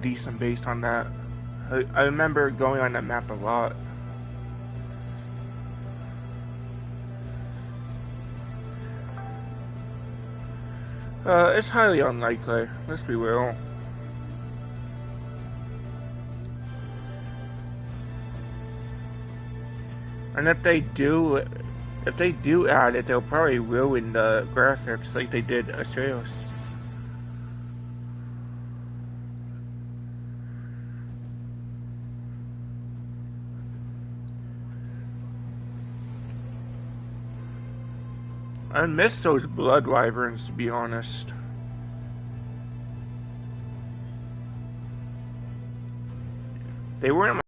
decent based on that. I remember going on that map a lot. It's highly unlikely. Let's be real. And if they do add it, they'll probably ruin the graphics like they did Astraeus. I miss those blood wyverns, to be honest. They weren't.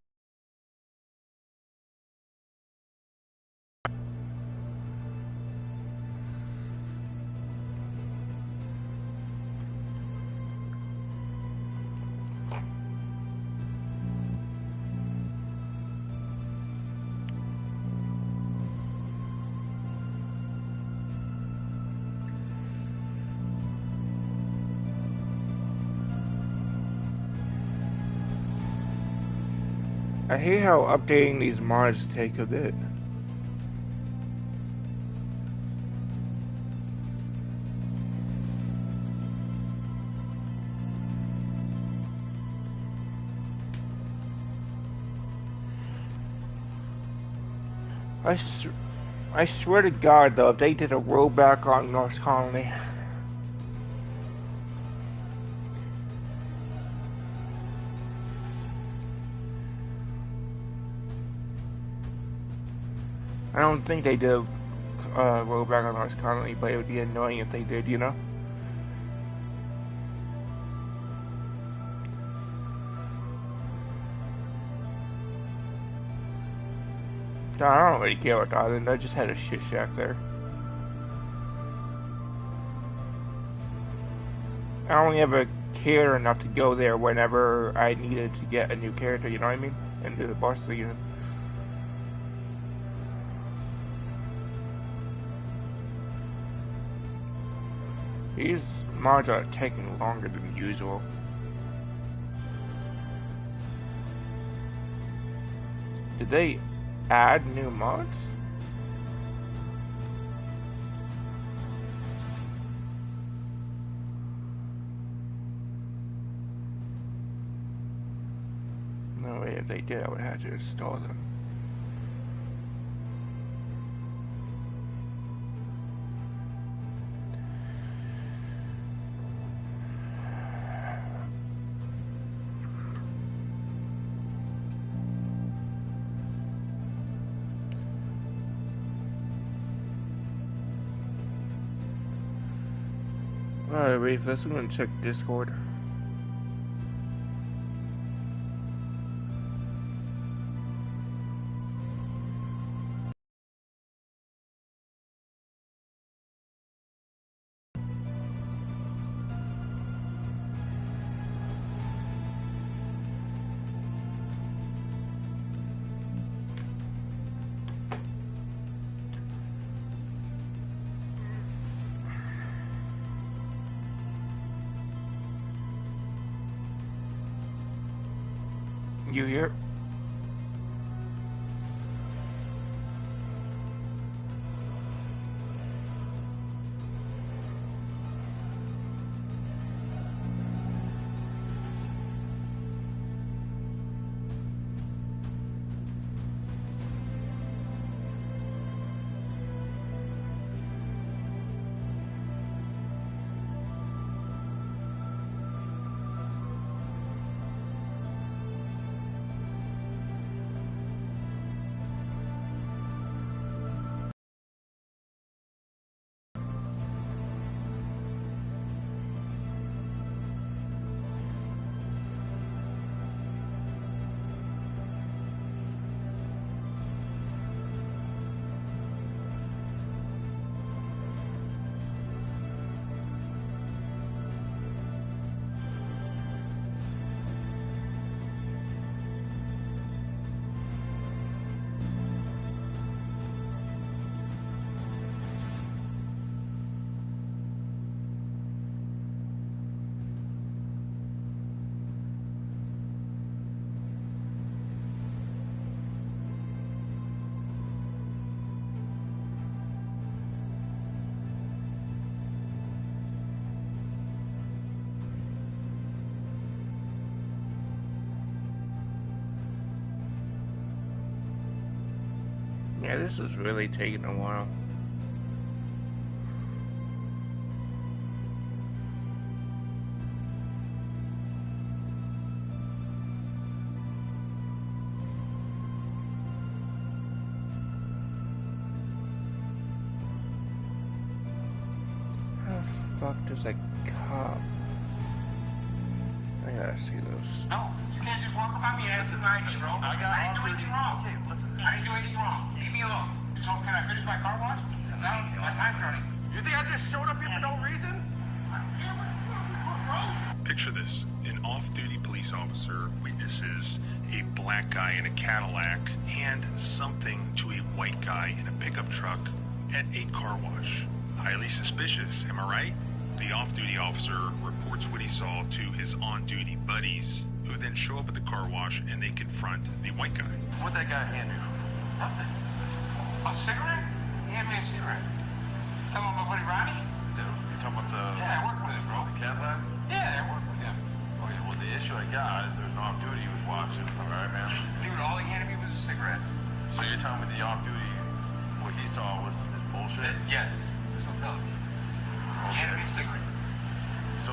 I hate how updating these mods take a bit. I swear to God, though, if they did a rollback on North Colony. I don't think they did rollback on North Colony, but it would be annoying if they did, you know? I don't really care about the island, I just had a shit shack there. I only ever cared enough to go there whenever I needed to get a new character, you know what I mean? And do the boss again. These mods are taking longer than usual. Did they add new mods? No way, if they did, I would have to install them. Alright, wait, first I'm gonna check Discord. You here? Yeah, this is really taking a while. How the fuck does a cop? I gotta see those. No, you can't just walk by me and ask my ID, bro. I didn't do anything wrong. Okay, listen. I didn't do anything wrong. Leave me alone. So can I finish my car wash? Now my time's running. You think I just showed up here for no reason? Yeah, what the fuck, bro? Picture this. An off-duty police officer witnesses a black guy in a Cadillac hand something to a white guy in a pickup truck at a car wash. Highly suspicious, am I right? The off-duty officer reports what he saw to his on-duty buddies, who then show up at the car wash and they confront the white guy. What'd that guy hand you? Nothing. A cigarette? He handed me a cigarette. Tell him my buddy Ronnie? You talking about the... Yeah, I work with him, bro. The Cadillac? Yeah, I work with him. Okay, well, the issue I got is there's no off-duty he was watching, alright, man? Dude, all he handed me was a cigarette. So you're telling me the off-duty, what he saw was bullshit? Yes. There's no telling me. He handed me a cigarette. So...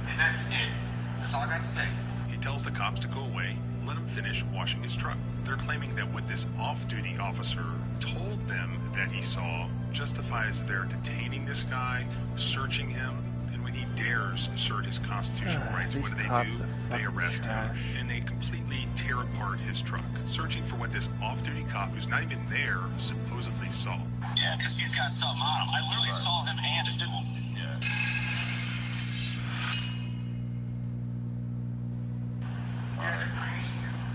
And that's it. That's all I got to say. He tells the cops to go away, let him finish washing his truck. They're claiming that what this off-duty officer told them that he saw justifies their detaining this guy, searching him, and when he dares assert his constitutional rights, what do? They arrest him, and they completely tear apart his truck, searching for what this off-duty cop, who's not even there, supposedly saw. Yeah, because he's got something on him. I literally saw him hand it to him. Yeah.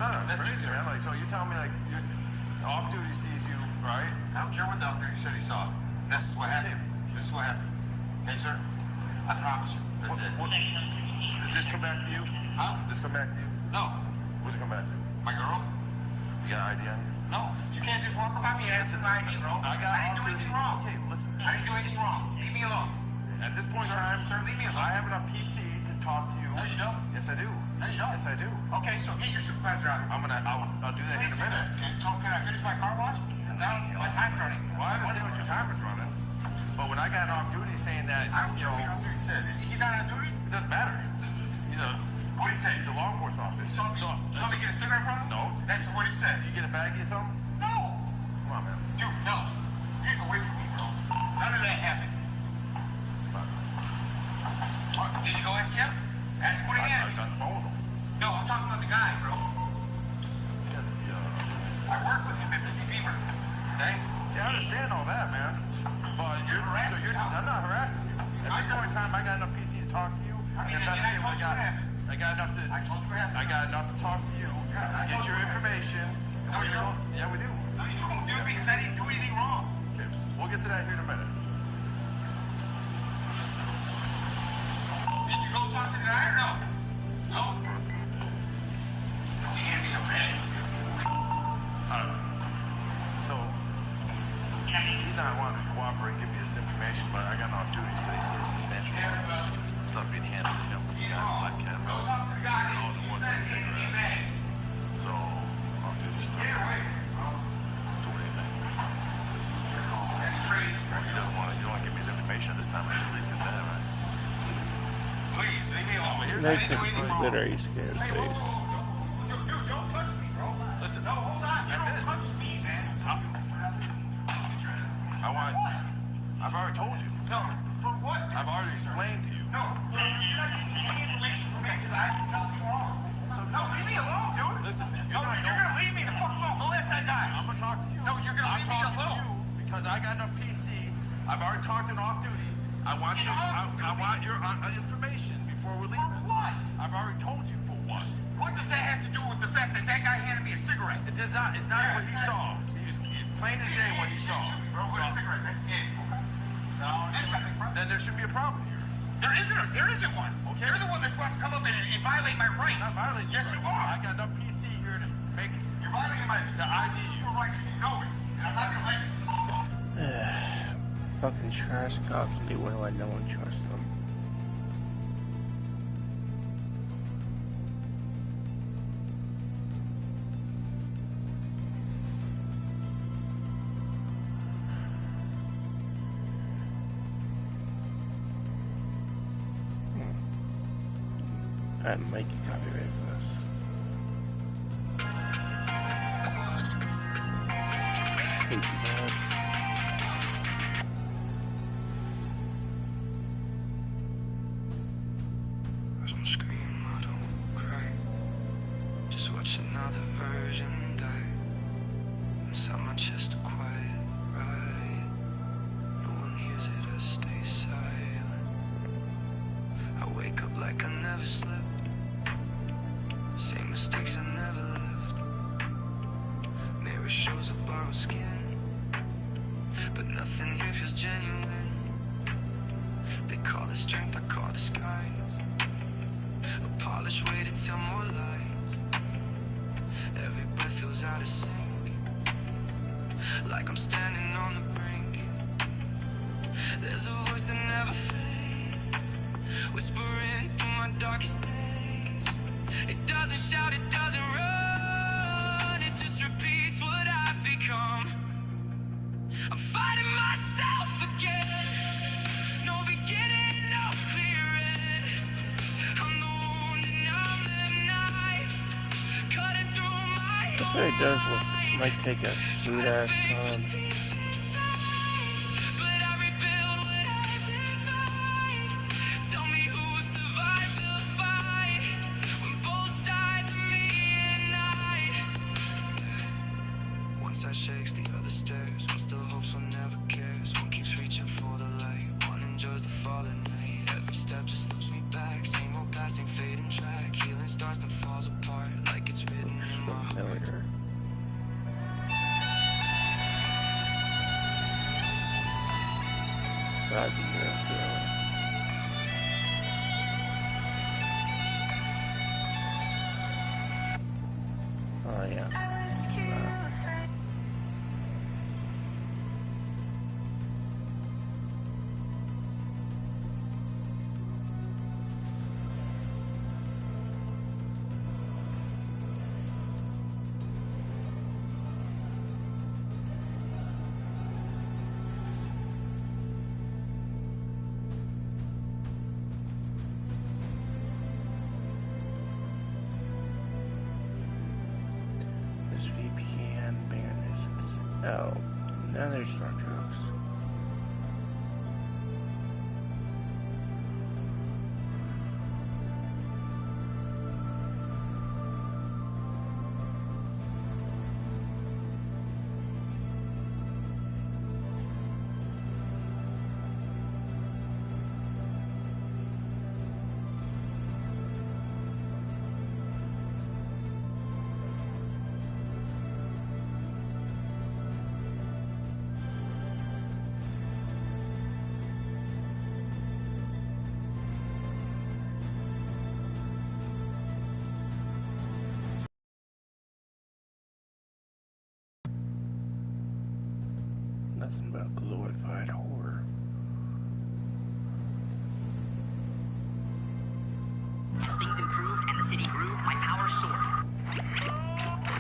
No, that's crazy, man. Like, so you tell me, like, your off-duty sees you, right? I don't care what the off-duty said he saw. This is what happened. This is what happened. Okay, sir? I promise you. That's it. Does this come back to you? Huh? Does this come back to you? No. What's it come back to? My girl? You got an ID on you? No. You can't just walk by me and ask my ID, bro. I didn't do anything wrong. Okay, listen. I didn't do anything wrong. Leave me alone. At this point in time, sir, leave me alone. I have enough PC to talk to you. No, you don't. Yes, I do. No, you don't. Yes, I do. Okay, so get your supervisor out. I'll do that in a minute. So can I finish my car wash? Now my time's running. Well, I understand what your time is running. But when I got off duty saying that, I don't care what your off-duty said. He's not on duty? It doesn't matter. What did he say? He's a law enforcement officer. So let me get a cigarette from him? No. That's what he said. You get a baggie or something? No. Come on, man. Dude, no. Get away from me, bro. None of that happened. Did you go ask him? Ask him what he had. I was on the phone with him. No, I'm talking about the guy, bro. I work with him at Busy Beaver. Okay? Yeah, I understand all that, man. But you're harassing me. I'm not harassing you. At this point in time, I got enough PC to talk to you. I investigate what I got. I got enough to. I told you what happened. I got enough to talk to you. Get your information. No, you don't. Yeah, we do. No, you don't do it because I didn't do anything wrong. Okay, we'll get to that here in a minute. Did you go talk to the guy or no? No. He handed me a bag. So, he's not wanting to cooperate, give me this information, but I got no duty, so he said substantial stuff being handled to him. Black cat. Go talk to the guy. He's the one with the cigarette. So, I'll do this stuff. Get away, bro. Do anything. That's crazy. He doesn't want to give me his information this time. I should at least get that, right? Please, leave me alone. I didn't do anything wrong. Literally scared Hey, face. Dude, don't touch me, bro. Listen. No, hold on. You don't touch me, man. I've already told you. No. For what? I've already explained to you. No. You're not getting any information from me because I did nothing wrong. So, no, leave me alone, dude. Listen, you're going to leave me the fuck alone. Don't let that die. I'm going to talk to you. No, you're going to leave me alone. You because I got enough PC. I've already talked to an off-duty. I want your information before we leave. For what? I've already told you for what. What does that have to do with the fact that that guy handed me a cigarette? It does not. It's not what he saw. He's plain as day what he saw. Bro, with a cigarette. That's it. No, then there should be a problem here. There isn't one. Okay. You're the one that's supposed to come up and violate my rights. I'm not violating your rights. Yes, you are. I got enough PC here to make it. You're violating the ID you were right to be going. And I'm not going to let you. Fucking trash cops, they wouldn't let no one trust them. I might get copyrighted for this. Hate you, man. I don't scream, I don't cry. Just watch another version die inside my chest, a quiet ride. No one hears it, I stay silent. I wake up like I never slept. Same mistakes I never left. Mirror shows a borrowed skin, but nothing here feels genuine. They call it strength, I call disguise. A polished way to tell more lies. Every breath feels out of sync, like I'm standing on the brink. There's a voice that never fades, whispering through my darkest days. It doesn't shout, it doesn't run, it just repeats what I've become. I'm fighting myself again, no beginning, no clear end. I'm the wound and I'm the knife, cutting through my This really does look, might take a sweet ass time. but I rebuild what I divide. Tell me who survived the fight when both sides of me unite. One side shakes, the other stares. One still hopes, one never cares. One keeps reaching for the light, one enjoys the fallen night. Every step just slips me back. Same old passing, fading track. Healing starts then falls apart like it's written in my heart. Familiar. God, the years ago. Oh yeah. This VPN ban nuisance. Oh, now there's stormtroopers. Nothing but glorified horror. As things improved and the city grew, my power soared.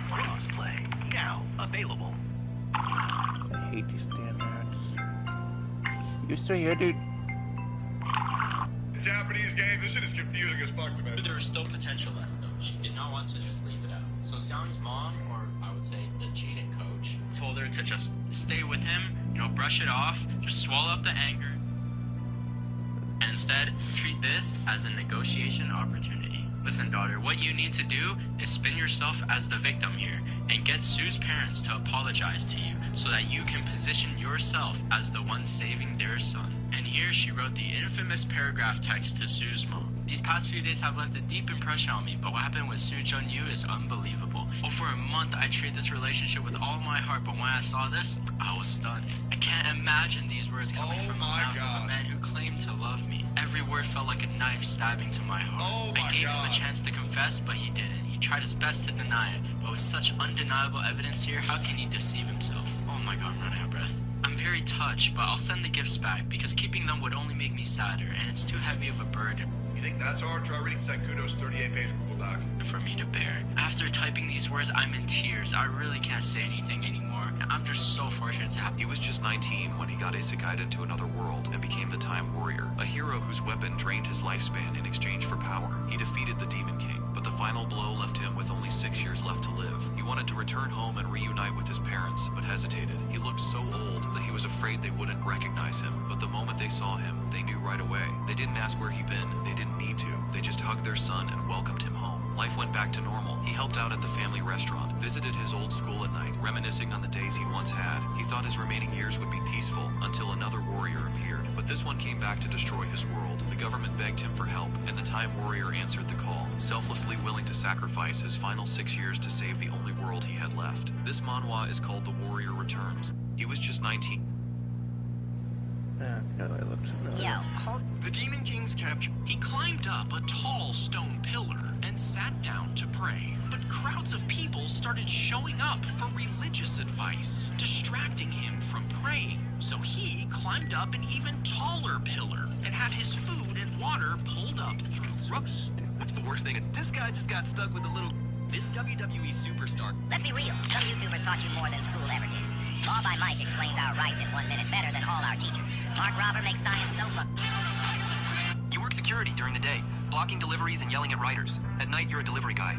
Crossplay now available. I hate these damn ads. You still here, dude? Japanese game, this shit is confusing as fuck to me. There was still potential left, though. She did not want to just leave it out. So Xiaomi's mom, or I would say the cheating coach, told her to just stay with him, brush it off, just swallow up the anger, and instead treat this as a negotiation opportunity. Listen, daughter, what you need to do is spin yourself as the victim here and get Sue's parents to apologize to you so that you can position yourself as the one saving their son. And here she wrote the infamous paragraph text to Sue's mom. These past few days have left a deep impression on me, but what happened with Soo Jun-yu is unbelievable. Over a month, I treated this relationship with all my heart, but when I saw this, I was stunned. I can't imagine these words coming from the mouth of a man who claimed to love me. Every word felt like a knife stabbing to my heart. I gave him a chance to confess, but he didn't. He tried his best to deny it, but with such undeniable evidence here, how can he deceive himself? Oh my god, I'm running out of breath. I'm very touched, but I'll send the gifts back, because keeping them would only make me sadder, and it's too heavy of a burden. You think that's hard? Try reading Senkudo's 38-page Google Doc. For me to bear. After typing these words, I'm in tears. I really can't say anything anymore. I'm just so fortunate to have He was just 19 when he got isekai'd into another world and became the Time Warrior, a hero whose weapon drained his lifespan in exchange for power. He defeated the Demon King, but the final blow left him with only 6 years left to live. He wanted to return home and reunite with his parents, but hesitated. He looked so old that he was afraid they wouldn't recognize him, but the moment they saw him, they knew right away. They didn't ask where he'd been, they didn't need to. They just hugged their son and welcomed him home. Life went back to normal. He helped out at the family restaurant, visited his old school at night, reminiscing on the days he once had. He thought his remaining years would be peaceful until another warrior appeared, but this one came back to destroy his world. The government begged him for help, and the Time Warrior answered the call, selflessly willing to sacrifice his final 6 years to save the only world he had left. This manhwa is called The Warrior Returns. He was just 19. Yo, hold. The Demon King's capture. He climbed up a tall stone pillar and sat down to pray. But crowds of people started showing up for religious advice, distracting him from praying. So he climbed up an even taller pillar and had his food and water pulled up through ropes. What's the worst thing? This guy just got stuck with a little... This WWE superstar. Let's be real. Some YouTubers taught you more than school ever did. Law by Mike explains our rights in 1 minute better than all our teachers. Mark Robber makes science so fun. You work security during the day, blocking deliveries and yelling at writers. At night, you're a delivery guy.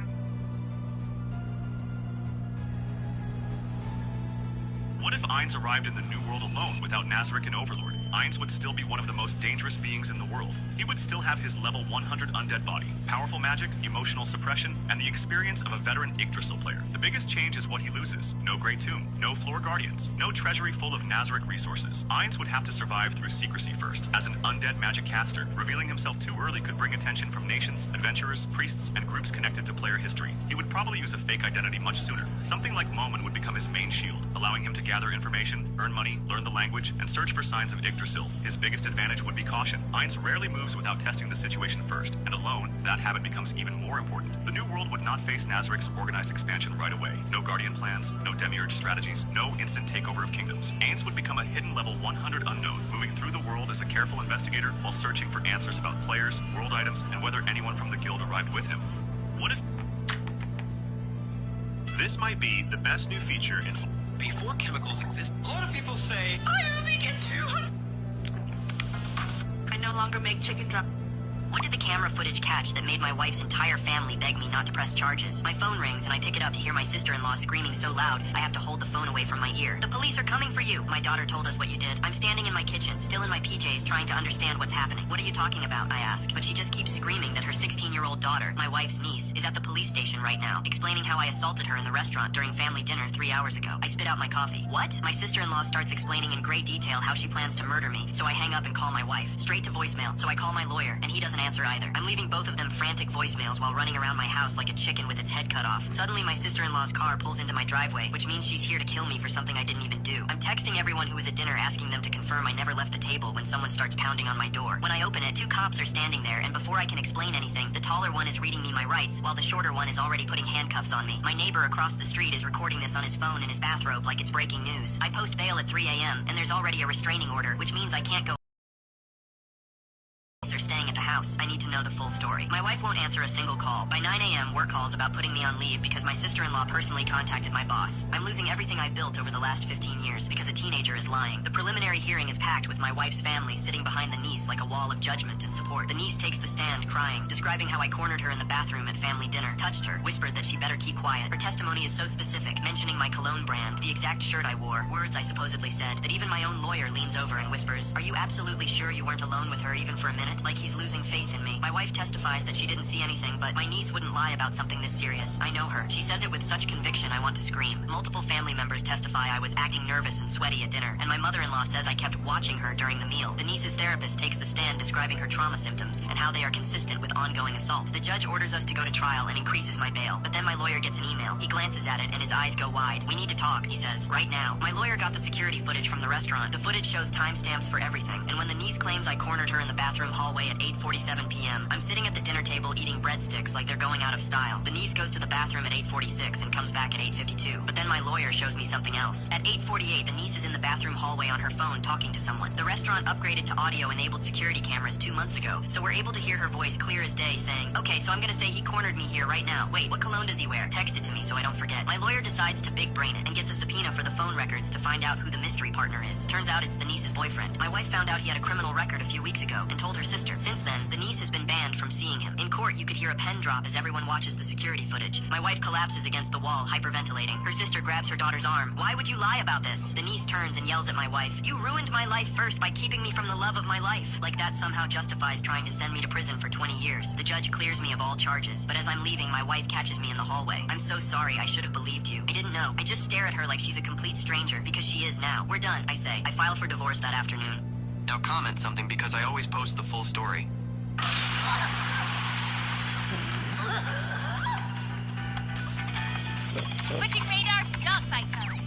What if Ainz arrived in the New World alone without Nazarick and Overlord? Ainz would still be one of the most dangerous beings in the world. He would still have his level 100 undead body, powerful magic, emotional suppression, and the experience of a veteran Yggdrasil player. The biggest change is what he loses. No Great Tomb, no Floor Guardians, no treasury full of Nazarick resources. Ainz would have to survive through secrecy first. As an undead magic caster, revealing himself too early could bring attention from nations, adventurers, priests, and groups connected to player history. He would probably use a fake identity much sooner. Something like Momen would become his main shield, allowing him to gather information, earn money, learn the language, and search for signs of Yggdrasil. His biggest advantage would be caution. Ainz rarely moves without testing the situation first, and alone, that habit becomes even more important. The New World would not face Nazarick's organized expansion right away. No Guardian plans, no Demiurge strategies, no instant takeover of kingdoms. Ainz would become a hidden level 100 unknown, moving through the world as a careful investigator while searching for answers about players, world items, and whether anyone from the guild arrived with him. What if... This might be the best new feature in... Before chemicals exist, A lot of people say, I only get 200. I no longer make chicken drop. What did the camera footage catch that made my wife's entire family beg me not to press charges? My phone rings and I pick it up to hear my sister-in-law screaming so loud I have to hold the phone away from my ear. The police are coming for you. My daughter told us what you did. I'm standing in my kitchen, still in my PJs, trying to understand what's happening. What are you talking about? I ask. But she just keeps screaming that her 16-year-old daughter, my wife's niece, is at the police station right now, explaining how I assaulted her in the restaurant during family dinner 3 hours ago. I spit out my coffee. What? My sister-in-law starts explaining in great detail how she plans to murder me, so I hang up and call my wife. Straight to voicemail, so I call my lawyer, and he doesn't answer either. I'm leaving both of them frantic voicemails while running around my house like a chicken with its head cut off. Suddenly, my sister-in-law's car pulls into my driveway, which means she's here to kill me for something I didn't even do. I'm texting everyone who was at dinner asking them to confirm I never left the table when someone starts pounding on my door. When I open it, 2 cops are standing there, and before I can explain anything, the taller one is reading me my rights, while the shorter one is already putting handcuffs on me. My neighbor across the street is recording this on his phone in his bathrobe like it's breaking news. I post bail at 3 a.m., and there's already a restraining order, which means I can't go are staying at the house. I need to know the full story. My wife won't answer a single call. By 9 a.m., work calls about putting me on leave because my sister-in-law personally contacted my boss. I'm losing everything I've built over the last 15 years because a teenager is lying. The preliminary hearing is packed with my wife's family sitting behind the niece like a wall of judgment and support. The niece takes the stand crying, describing how I cornered her in the bathroom at family dinner, touched her, whispered that she better keep quiet. Her testimony is so specific, mentioning my cologne brand, the exact shirt I wore, words I supposedly said, that even my own lawyer leans over and whispers, "Are you absolutely sure you weren't alone with her even for a minute?" Like he's losing faith in me. My wife testifies that she didn't see anything, but my niece wouldn't lie about something this serious. I know her. She says it with such conviction I want to scream. Multiple family members testify I was acting nervous and sweaty at dinner, and my mother-in-law says I kept watching her during the meal. The niece's therapist takes the stand describing her trauma symptoms and how they are consistent with ongoing assault. The judge orders us to go to trial and increases my bail, but then my lawyer gets an email. He glances at it and his eyes go wide. "We need to talk," he says, "right now." My lawyer got the security footage from the restaurant. The footage shows timestamps for everything, and when the niece claims I cornered her in the bathroom hallway at 8:47 p.m., I'm sitting at the dinner table eating breadsticks like they're going out of style. The niece goes to the bathroom at 8:46 and comes back at 8:52, but then my lawyer shows me something else. At 8:48, the niece is in the bathroom hallway on her phone talking to someone. The restaurant upgraded to audio-enabled security cameras 2 months ago, so we're able to hear her voice clear as day saying, "Okay, so I'm gonna say he cornered me here right now. Wait, what cologne does he wear? Text it to me." me so I don't forget. My lawyer decides to big brain it and gets a subpoena for the phone records to find out who the mystery partner is. Turns out it's the niece's boyfriend. My wife found out he had a criminal record a few weeks ago and told her sister. Since then, the niece has been banned from seeing him. In court, you could hear a pen drop as everyone watches the security footage. My wife collapses against the wall, hyperventilating. Her sister grabs her daughter's arm. Why would you lie about this? The niece turns and yells at my wife. You ruined my life first by keeping me from the love of my life. Like that somehow justifies trying to send me to prison for 20 years. The judge clears me of all charges, but as I'm leaving, my wife catches me in the hallway. I'm so sorry, I should have believed you. I didn't know. I just stare at her like she's a complete stranger, because she is now. We're done, I say. I file for divorce that afternoon. Now comment something because I always post the full story. Switching radar to dog fight mode.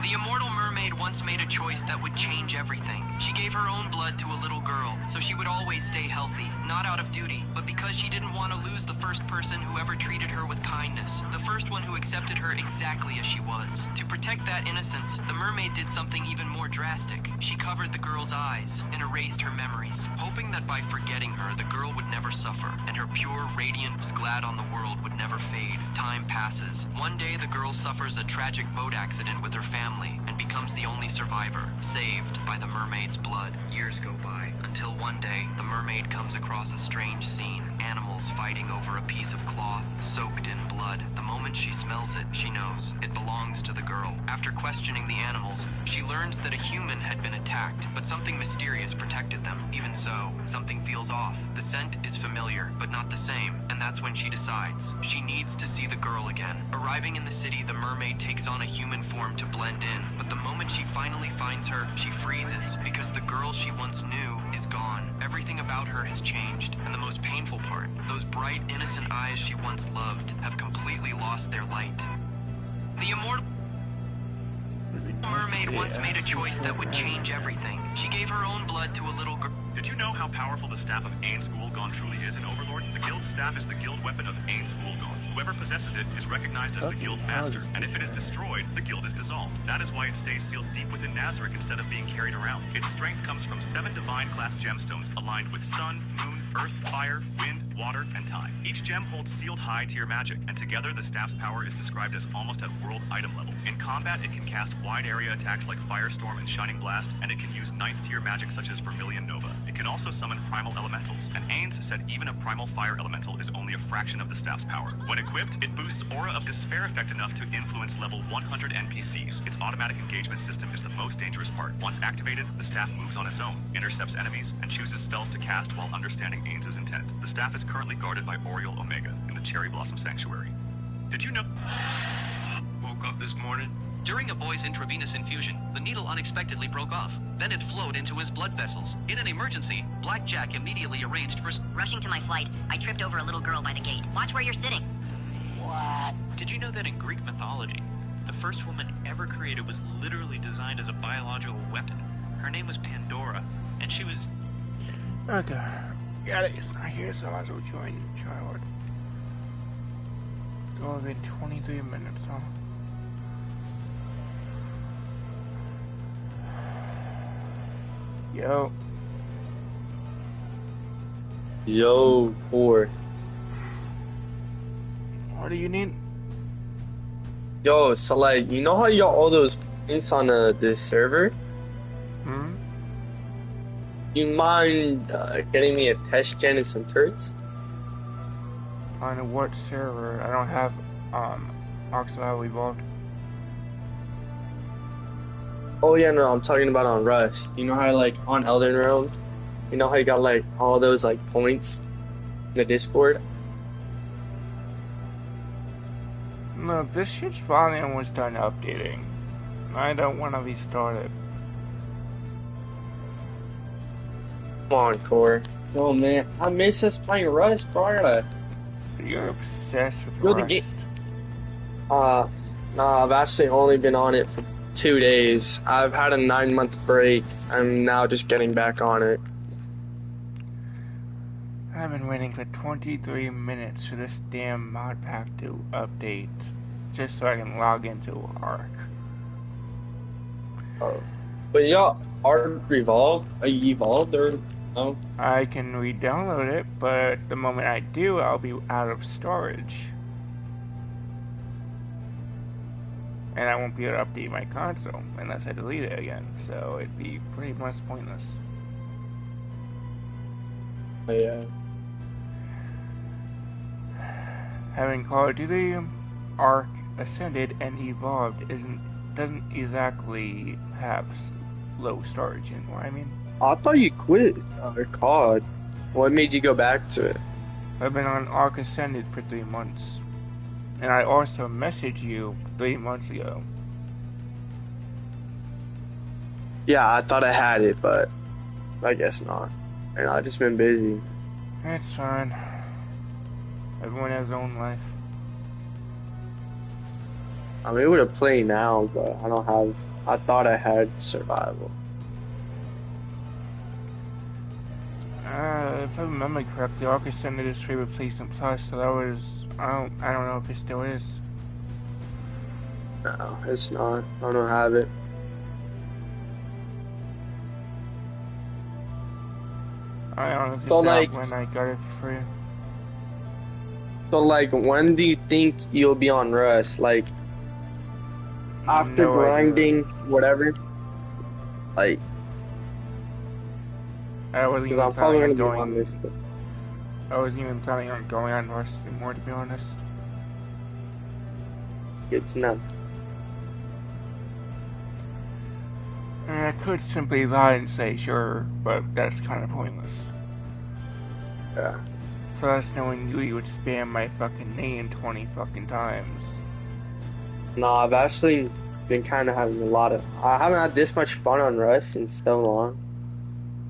The immortal mermaid once made a choice that would change everything. She gave her own blood to a little girl, so she would always stay healthy, not out of duty, but because she didn't want to lose the first person who ever treated her with kindness, the first one who accepted her exactly as she was. To protect that innocence, the mermaid did something even more drastic. She covered the girl's eyes and erased her memories, hoping that by forgetting her, the girl would never suffer, and her pure, radiant, glad on the world would never fade. Time passes. One day, the girl suffers a tragic boat accident with her family and becomes the only survivor, saved by the mermaid's blood. Years go by, until one day, the mermaid comes across a strange scene. Animals fighting over a piece of cloth, soaked in blood. The moment she smells it, she knows it belongs to the girl. After questioning the animals, she learns that a human had been attacked, but something mysterious protected them. Even so, something feels off. The scent is familiar, but not the same, and that's when she decides she needs to see the girl again. Arriving in the city, the mermaid takes on a human form to blend in, but the moment she finally finds her, she freezes, because the girl she once knew is gone. Everything about her has changed, and the most painful part, those bright, innocent eyes she once loved have completely lost their light. The immortal mermaid once made a choice that would change everything. She gave her own blood to a little girl. Did you know how powerful the staff of Ains Ulgon truly is in Overlord? The guild staff is the guild weapon of Ains Ulgon. Whoever possesses it is recognized as the guild master, and if it is destroyed, the guild is dissolved. That is why it stays sealed deep within Nazarick instead of being carried around. Its strength comes from 7 divine-class gemstones aligned with sun, moon, earth, fire, wind, water, and time. Each gem holds sealed high-tier magic, and together the staff's power is described as almost at world item level. In combat, it can cast wide-area attacks like Firestorm and Shining Blast, and it can use 9th-tier magic such as Vermilion Nova. It can also summon primal elementals, and Ains said even a primal fire elemental is only a fraction of the staff's power. When equipped, it boosts Aura of Despair effect enough to influence level 100 NPCs. Its automatic engagement system is the most dangerous part. Once activated, the staff moves on its own, intercepts enemies, and chooses spells to cast while understanding Ains' intent. The staff is currently guarded by Oriel Omega in the Cherry Blossom Sanctuary. Did you know? Woke up this morning. During a boy's intravenous infusion, the needle unexpectedly broke off. Then it flowed into his blood vessels. In an emergency, Blackjack immediately arranged for... Rushing to my flight, I tripped over a little girl by the gate. Watch where you're sitting. What? Did you know that in Greek mythology, the first woman ever created was literally designed as a biological weapon? Her name was Pandora, and she was... Okay. Got it. It's not here, so I might as well join child. It's only been 23 minutes, huh? Yo. Yo, Core. What do you need? Yo, so like, you know how you got all those points on this server? Hmm? You mind getting me a test gen and some turrets? On what server? I don't have Oxbow Evolved. Oh yeah, no, I'm talking about on Rust. You know how like on Elden Realm, you know how you got like all those like points in the Discord? No, this shit's finally almost done updating. I don't want to restart it. Come on, Core. Oh man, I miss us playing Rust, bro. You're obsessed with You're the Rust. game. Nah, I've actually only been on it for 2 days. I've had a 9-month break. I'm now just getting back on it. I've been waiting for 23 minutes for this damn mod pack to update, just so I can log into Ark. Oh. But yeah, Ark Revolved? Are you evolved or no? I can re-download it, but the moment I do, I'll be out of storage. and I won't be able to update my console unless I delete it again, so it'd be pretty much pointless. Yeah. Having Call of Duty Arc Ascended and Evolved doesn't exactly have low storage, you know what I mean? I thought you quit COD. What made you go back to it? I've been on Arc Ascended for 3 months. And I also messaged you 3 months ago. Yeah, I thought I had it, but I guess not. And I've just been busy. It's fine. Everyone has their own life. I'm able to play now, but I don't have... I thought I had survival. If I remember correctly, Arc Ascended is free with PlayStation Plus, so that was... I don't know if it still is. No, it's not. I don't have it. I honestly So, doubt like- when I got it for free. So, like, when do you think you'll be on Rust? Like, after No idea. grinding, whatever? Like, I wasn't because even I'm probably planning going on to be on going. this. I wasn't even planning on going on Rust anymore, to be honest. Good to know. And I could simply lie and say sure, but that's kind of pointless. Yeah. Plus, knowing you would spam my fucking name 20 fucking times. No, I've actually been kind of having a lot of... I haven't had this much fun on Rust in so long.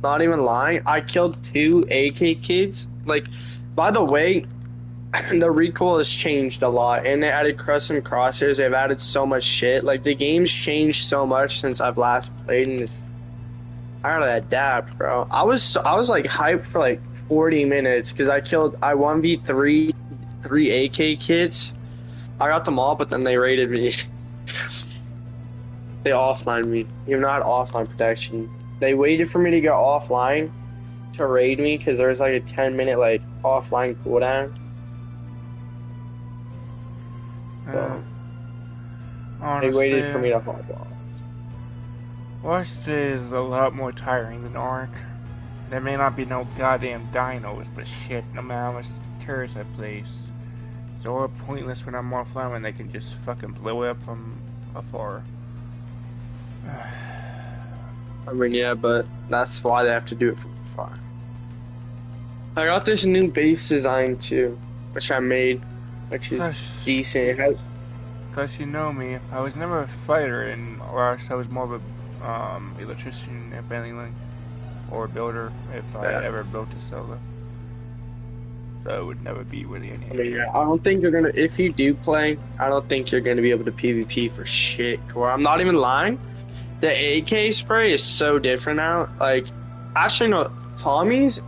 Not even lying. I killed 2 AK kids. Like, by the way, the recoil has changed a lot. And they added custom crosshairs. They've added so much shit. Like, the game's changed so much since I've last played in this. I gotta adapt, bro. I was like hyped for like 40 minutes because I 1v3 3 AK kids. I got them all, but then they raided me. They offlined me. You're not offline protection. They waited for me to go offline to raid me because there was like a 10-minute like offline cooldown. So, they Honestly, waited for me to hop off. Rust is a lot more tiring than Ark. There may not be no goddamn dinos, but shit, no matter how much terrorists I place, it's all pointless when I'm offline when they can just fucking blow it up from afar. I mean, yeah, but that's why they have to do it from afar. I got this new base design too, which I made, which is Gosh. decent. It has, Cause you know me, I was never a fighter in Rust. I was more of a electrician if anything, or a builder if I ever built a solo. So it would never be really any. I mean, yeah, I don't think you're gonna. If you do play, I don't think you're gonna be able to PvP for shit. Or I'm not even lying. The AK spray is so different now. Like, actually, no. Tommy's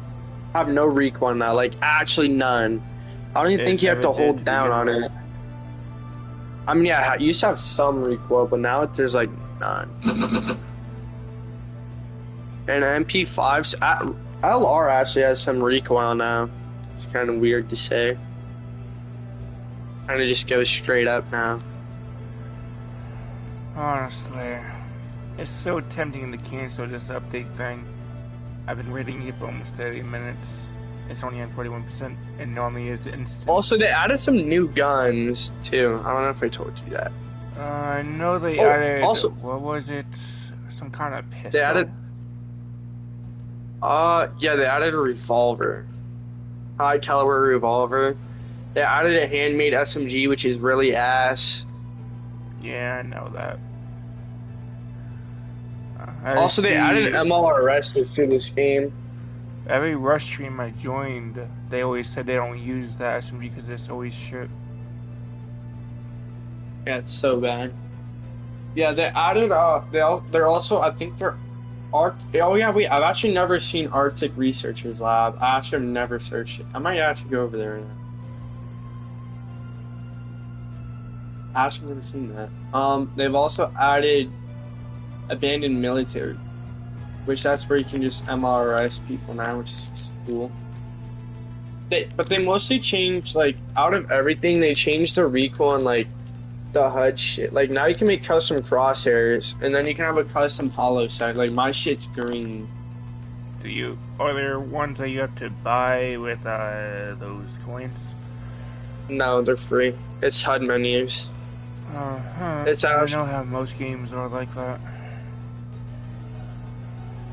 have no recoil now. Like, actually none. I don't even think you have to hold down on it. I mean, yeah, it used to have some recoil, but now there's like none. And MP5s, LR actually has some recoil now. It's kind of weird to say. Kind of just goes straight up now. Honestly, it's so tempting to cancel this update thing. I've been waiting here for almost 30 minutes. It's only on 41%, and normally it's instant. Also, they added some new guns too. I don't know if I told you that. I know they added. Also, what was it? Some kind of pistol. they added. Yeah, they added a revolver, high caliber revolver. They added a handmade SMG, which is really ass. Yeah, I know that. Also, they added MLRS to this game. Every Rust stream I joined, they always said they don't use that SMG because it's always shit. Yeah, it's so bad. Yeah, they added. They're also. I think they're. Oh yeah, wait. I've actually never seen Arctic Researchers Lab. I actually have never searched it. I might actually go over there now. I actually never seen that. They've also added Abandoned Military, which that's where you can just MRS people now, which is cool. But they mostly changed, like, out of everything, they changed the recoil and, like, the HUD shit. Like now you can make custom crosshairs, and then you can have a custom hollow sight. Like my shit's green. Are there ones that you have to buy with those coins? No, they're free. It's HUD menus. It's I know how most games are like that.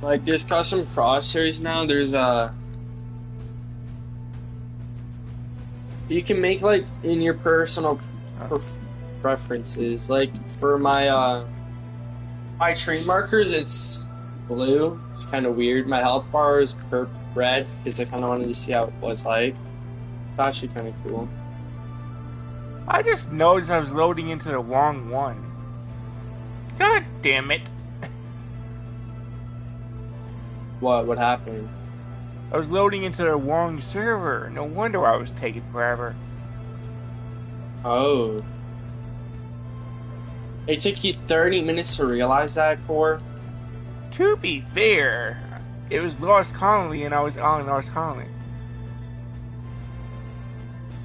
Like there's custom crosshairs now. There's you can make like in your personal preferences. Like for my my tree markers, it's blue. It's kind of weird. My health bar is red because I kind of wanted to see how it was like. It's actually kind of cool. I just noticed I was loading into the wrong one. God damn it. What happened? I was loading into the wrong server. No wonder I was taking forever. Oh. It took you 30 minutes to realize that, Core? To be fair, it was Lost Colony and I was on Lost Colony.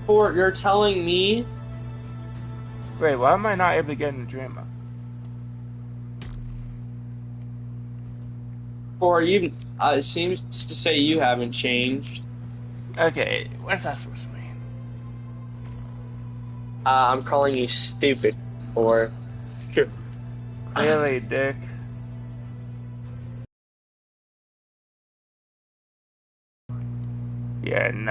Core, you're telling me? Wait, why am I not able to get in the dream? Core, you, it seems to say you haven't changed. Okay, what's that supposed to mean? I'm calling you stupid, Core. Really, dick. Yeah, no.